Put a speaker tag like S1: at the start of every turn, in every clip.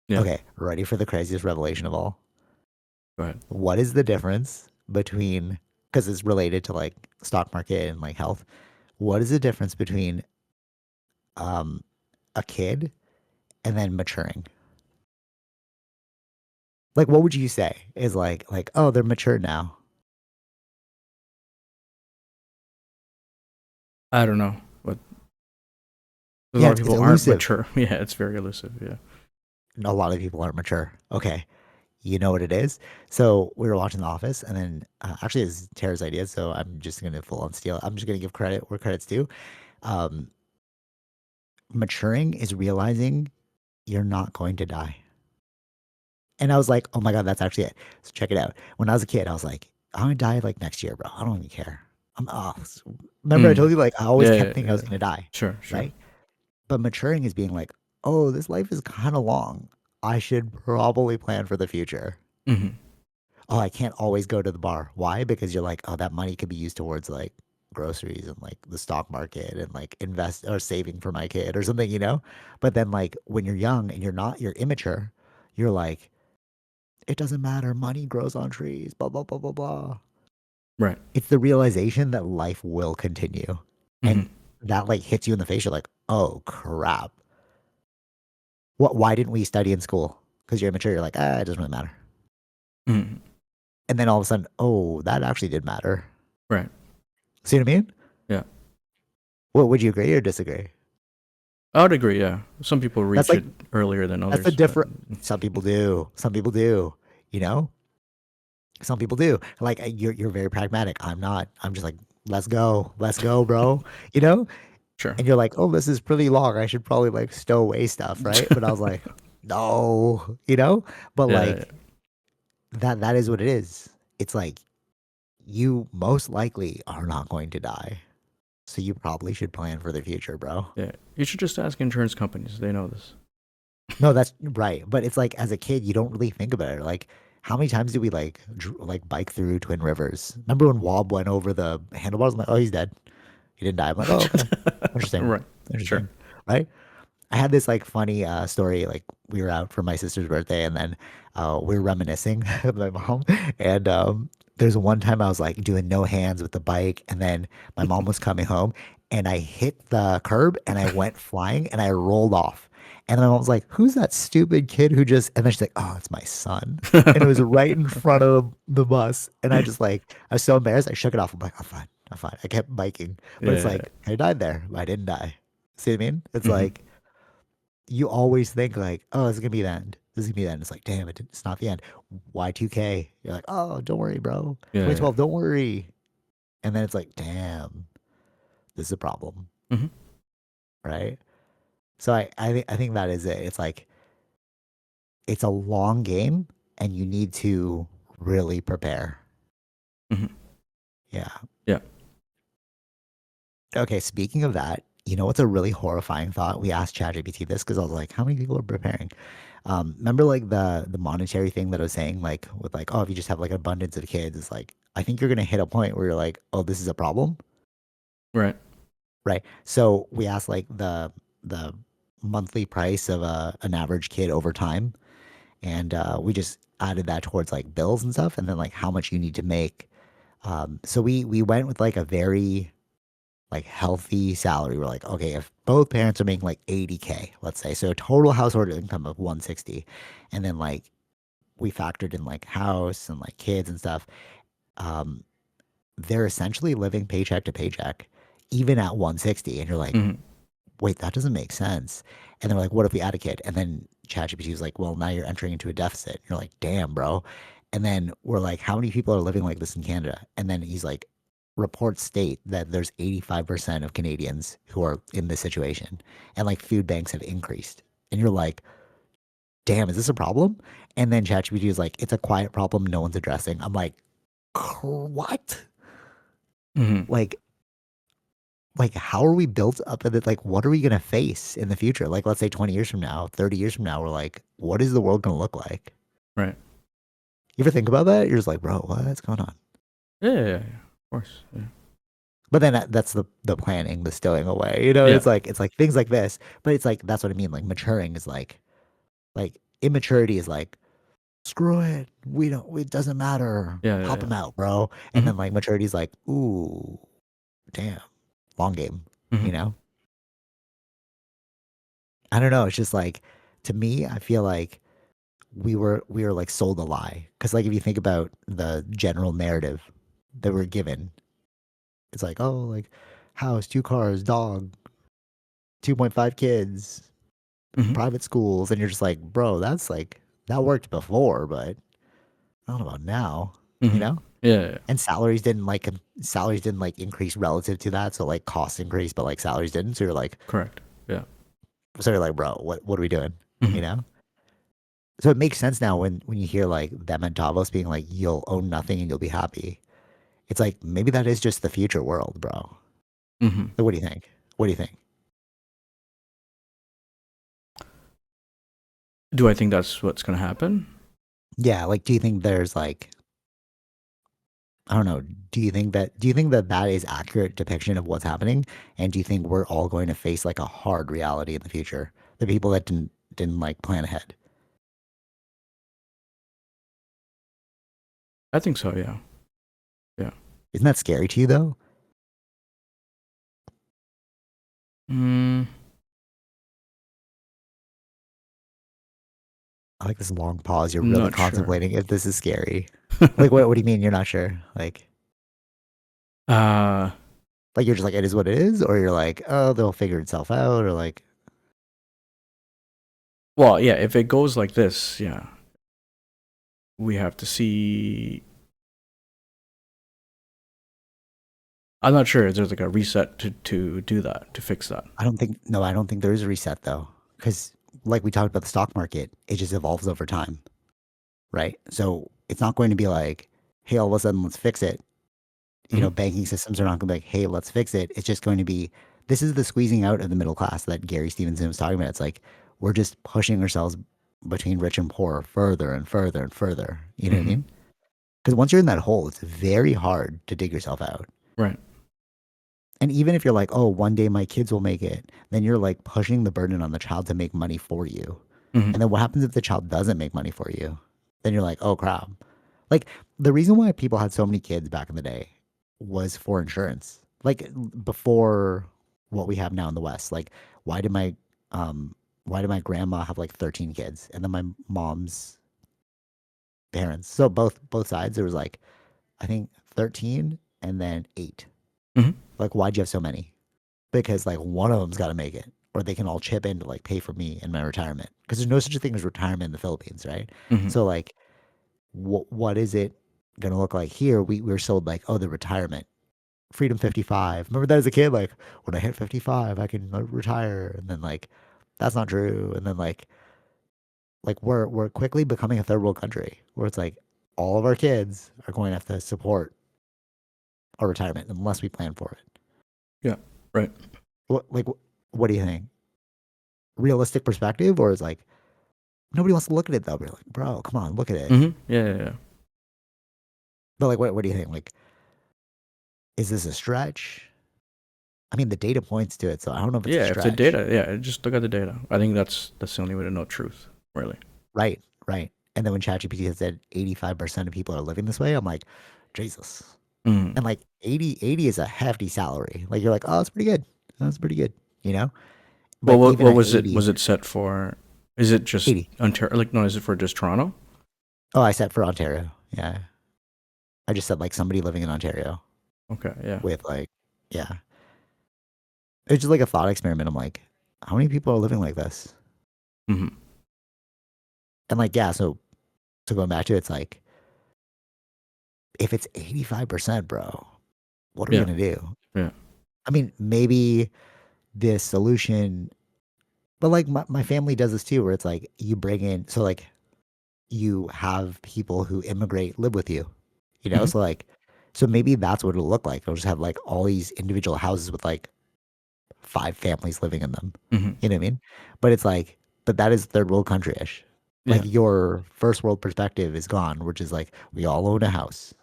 S1: Yeah.
S2: Okay, ready for the craziest revelation of all?
S1: Go ahead.
S2: What is the difference between, because it's related to like stock market and like health, what is the difference between um a kid and then maturing? Like what would you say is like oh they're mature now?
S1: I don't know, but a
S2: Yeah,
S1: lot of
S2: it's
S1: people aren't
S2: elusive.
S1: mature. Yeah, it's very elusive. Yeah.
S2: A lot of people aren't mature. Okay, you know what it is? So we were watching The Office, and then actually it's Tara's idea, so I'm just gonna full on steal. I'm just gonna give credit where credit's due. Um, Maturing is realizing you're not going to die. And I was like, oh my God, that's actually it. So check it out. When I was a kid, I was like, I'm gonna die like next year, bro. I don't even care. I'm off. Remember, I
S1: Mm.
S2: told you like I always
S1: Yeah,
S2: kept
S1: yeah,
S2: thinking I was
S1: yeah.
S2: gonna die,
S1: Sure, sure.
S2: right? But maturing is being like, oh, this life is kind of long. I should probably plan for the future.
S1: Hmm.
S2: Oh, I can't always go to the bar. Why? Because you're like, oh, that money could be used towards like groceries and like the stock market and like invest or saving for my kid or something, you know? But then like when you're young and you're immature, you're like, it doesn't matter. Money grows on trees, blah, blah, blah, blah, blah.
S1: Right.
S2: It's the realization that life will continue.
S1: Hmm.
S2: And that like hits you in the face. You're like, oh crap. Why didn't we study in school? Because you're immature. You're like, it doesn't really matter.
S1: Hmm.
S2: And then all of a sudden, oh, that actually did matter.
S1: Right.
S2: See what I mean?
S1: Yeah.
S2: What would you agree or disagree?
S1: I would agree. Yeah. Some people
S2: That's
S1: reach
S2: like
S1: it earlier than
S2: that's the
S1: others, but
S2: different. Some people do. Some people do. You know, some people do. Like you're very pragmatic. I'm not. I'm just like, let's go, bro. You know,
S1: sure.
S2: and you're like, oh, this is pretty long. I should probably like stow away stuff, right? But I was like, no, you know. But
S1: Yeah, yeah.
S2: like that is what it is. It's like you most likely are not going to die, so you probably should plan for the future, bro.
S1: Yeah. You should just ask insurance companies. They know this.
S2: No, that's right. But it's like as a kid, you don't really think about it. Like, how many times did we like like bike through Twin Rivers? Remember when Wob went over the handlebars? I'm like, oh, he's dead. He didn't die. I'm like, oh, okay, interesting,
S1: right. Sure.
S2: interesting, right? I had this like funny story. Like we were out for my sister's birthday, and then we were reminiscing with my mom. And there's one time I was like doing no hands with the bike, and then my mom was coming home, and I hit the curb, and I went flying, and I rolled off. And my mom was like, "Who's that stupid kid who just?" And then she's like, "Oh, it's my son." And it was right in front of the bus, and I just like I was so embarrassed. I shook it off. I'm like, "I'm fine, I'm fine." I kept biking, but it's
S1: Yeah.
S2: like I died there. I didn't die. See what I mean? It's
S1: Hmm.
S2: like you always think like, oh, this is gonna be the end. This is gonna be the end. It's like, damn it, it's not the end. Y2K. You're like, oh, don't worry, bro.
S1: Yeah.
S2: 2012, don't worry. And then it's like, damn, this is a problem,
S1: Hmm.
S2: right? So I think that is it. It's like it's a long game, and you need to really prepare.
S1: Hmm.
S2: Yeah.
S1: Yeah.
S2: Okay. Speaking of that, you know what's a really horrifying thought? We asked ChatGPT this because I was like, how many people are preparing? Remember like the monetary thing that I was saying, like with like, oh, if you just have like an abundance of kids, it's like I think you're gonna hit a point where you're like, oh, this is a problem,
S1: Right.
S2: right? So we asked like the monthly price of an average kid over time, and we just added that towards like bills and stuff, and then like how much you need to make. So we went with like a very like healthy salary. We're like, okay, if both parents are making like 80K, let's say, so total household income of 160, and then like we factored in like house and like kids and stuff, um, they're essentially living paycheck to paycheck, even at 160. And you're like,
S1: Hmm.
S2: wait, that doesn't make sense. And they're like, what if we add a kid? And then ChatGPT was like, well, now you're entering into a deficit. You're like, damn, bro. And then we're like, how many people are living like this in Canada? And then he's like, reports state that there's 85% of Canadians who are in this situation. And like food banks have increased. And you're like, damn, is this a problem? And then ChatGPT is like, it's a quiet problem no one's addressing. I'm like, what?
S1: Hmm.
S2: Like, like how are we built up at it? Like, what are we gonna face in the future? Like, let's say 20 years from now, 30 years from now, we're like, what is the world gonna look like?
S1: Right.
S2: You ever think about that? You're just like, bro, what's going on?
S1: Yeah, yeah, yeah. Of course. Yeah.
S2: But then that's the planning, the stowing away. You know,
S1: Yeah.
S2: it's like things like this. But it's like that's what I mean. Like maturing is like immaturity is like, screw it. We don't, it doesn't matter.
S1: Yeah, yeah,
S2: Help
S1: yeah.
S2: him out, bro. And
S1: Mhm.
S2: then like maturity is like, ooh, damn, long game, you
S1: Mhm.
S2: know? I don't know. It's just like, to me, I feel like we were like sold a lie. Cause like if you think about the general narrative that we're given, it's like, oh, like house, two cars, dog, 2.5 kids,
S1: Mhm.
S2: private schools. And you're just like, bro, that's like, that worked before, but I don't know about now, you
S1: Mhm.
S2: know?
S1: Yeah, yeah, yeah.
S2: And salaries didn't like increase relative to that. So like costs increased, but like salaries didn't.
S1: Correct. Yeah.
S2: So you're like, bro, what are we doing? You
S1: Mhm.
S2: know? So it makes sense now when you hear like them at Davos being like, you'll own nothing and you'll be happy. It's like maybe that is just the future world, bro.
S1: Mhm.
S2: So what do you think? What do you think?
S1: Do I think that's what's gonna happen?
S2: Yeah, like do you think there's like I don't know, do you think that that is accurate depiction of what's happening? And do you think we're all going to face like a hard reality in the future? The people that didn't like plan ahead.
S1: I think so. Yeah. Yeah.
S2: Isn't that scary to you though?
S1: Mm,
S2: I like this long pause. You're really
S1: not sure.
S2: contemplating if this is scary. Like what do you mean you're not sure?
S1: uh,
S2: Like you're just like it is what it is, or you're like, oh, they'll figure itself out, or like
S1: well, yeah. If it goes like this, yeah, we have to see. I'm not sure if there's like a reset to do that to fix that.
S2: I don't think there is a reset though. Because like we talked about the stock market, it just evolves over time, right? So it's not going to be like, hey, all of a sudden let's fix it.
S1: Hmm.
S2: Banking systems are not going to be like, hey, let's fix it. It's just going to be this is the squeezing out of the middle class that Gary Stevenson was talking about. It's like we're just pushing ourselves between rich and poor further and further and further. You know what I
S1: Hmm.
S2: mean? Because once you're in that hole, it's very hard to dig yourself out.
S1: Right.
S2: And even if you're like, oh, one day my kids will make it, then you're like pushing the burden on the child to make money for you.
S1: Hmm.
S2: And then what happens if the child doesn't make money for you? Then you're like, oh crap. Like the reason why people had so many kids back in the day was for insurance. Like before what we have now in the West. Like why did my um why did my grandma have like 13 kids? And then my mom's parents. So both sides there was like I think 13 and then 8.
S1: Hmm.
S2: Like why'd you have so many? Because like one of them's got to make it, or they can all chip in to like pay for me and my retirement. Because there's no such a thing as retirement in the Philippines, right?
S1: Hmm.
S2: So like, what is it gonna look like here? We were sold like, oh, the retirement, freedom 55. Remember that as a kid, like when I hit 55, I can retire, and then like that's not true. And then like we're quickly becoming a third world country where it's like all of our kids are going to have to support our retirement unless we plan for it.
S1: Yeah. Right.
S2: What do you think? Realistic perspective, or is like nobody wants to look at it though. We're like, bro, come on, look at it.
S1: Hmm. Yeah. Yeah. Yeah.
S2: But like, what do you think? Like, is this a stretch? I mean, the data points to it, so I don't know if it's a
S1: Yeah, if the
S2: stretch.
S1: data, yeah, just look at the data. I think that's the only way to know truth, really.
S2: Right, right. And then when ChatGPT has said 85% of people are living this way, I'm like, Jesus.
S1: Mm.
S2: And like 80 is a hefty salary. Like you're like, oh, that's pretty good. That's pretty good, you know?
S1: Well,
S2: But even
S1: what
S2: at
S1: was it?
S2: 80,
S1: Was it set for? Is it just
S2: 80.
S1: Ontario? Like, no, is it for just Toronto?
S2: Oh, I said for Ontario. Yeah. I just said like somebody living in Ontario
S1: Okay, yeah.
S2: with like, yeah. It's just like a thought experiment. I'm like, how many people are living like this?
S1: Hmm.
S2: And like, yeah, so going back to it, it's like, if it's 85%, bro, what are we
S1: Yeah,
S2: going to do?
S1: yeah.
S2: I mean, maybe this solution, but like my family does this too, where it's like you bring in, so like you have people who immigrate live with you, you know?
S1: Hmm.
S2: So like, so maybe that's what it'll look like. It'll just have like all these individual houses with like 5 families living in them.
S1: Hmm.
S2: You know what I mean? But it's like, but that is third world country ish. Like
S1: Yeah.
S2: your first world perspective is gone, which is like, we all own a house,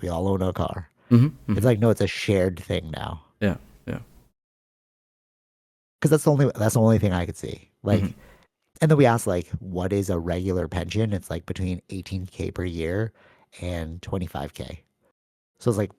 S2: we all own a car.
S1: Hmm.
S2: It's
S1: Hmm.
S2: like, no, it's a shared thing now.
S1: Yeah, yeah.
S2: Because that's the only thing I could see.
S1: Hmm.
S2: Like And then we asked like, what is a regular pension? It's like between 18K per year and 25K. So it's like,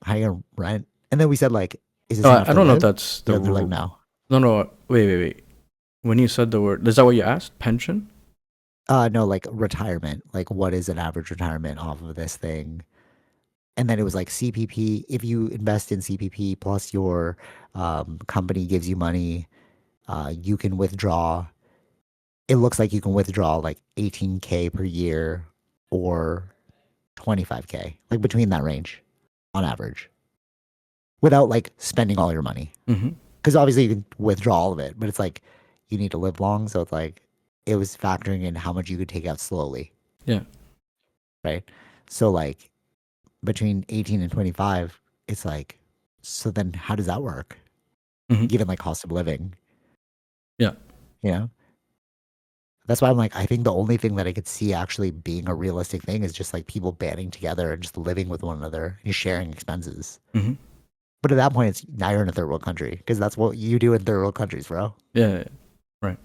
S2: how you gonna rent? And then we said like, is this
S1: No,
S2: enough
S1: I
S2: to
S1: don't know if
S2: live?
S1: that's the
S2: They're like,
S1: rule.
S2: no.
S1: No, no, wait. When you said the word, is that what you asked? Pension?
S2: No, like retirement. Like, what is an average retirement off of this thing? And then it was like CPP. If you invest in CPP plus your company gives you money, you can withdraw. It looks like you can withdraw like 18K per year or 25K, like between that range on average, without like spending all your money.
S1: Mm-hmm.
S2: Because obviously you can withdraw all of it, but it's like you need to live long. So it's like it was factoring in how much you could take out slowly,
S1: Yeah.
S2: right? So like between 18 and 25, it's like, so then how does that work?
S1: Mm-hmm.
S2: Given like cost of living,
S1: Yeah.
S2: you know? That's why I'm like, I think the only thing that I could see actually being a realistic thing is just like people banding together and just living with one another and sharing expenses.
S1: Mm-hmm.
S2: But at that point, it's now you're in a third world country because that's what you do in third world countries, bro.
S1: Yeah. Right.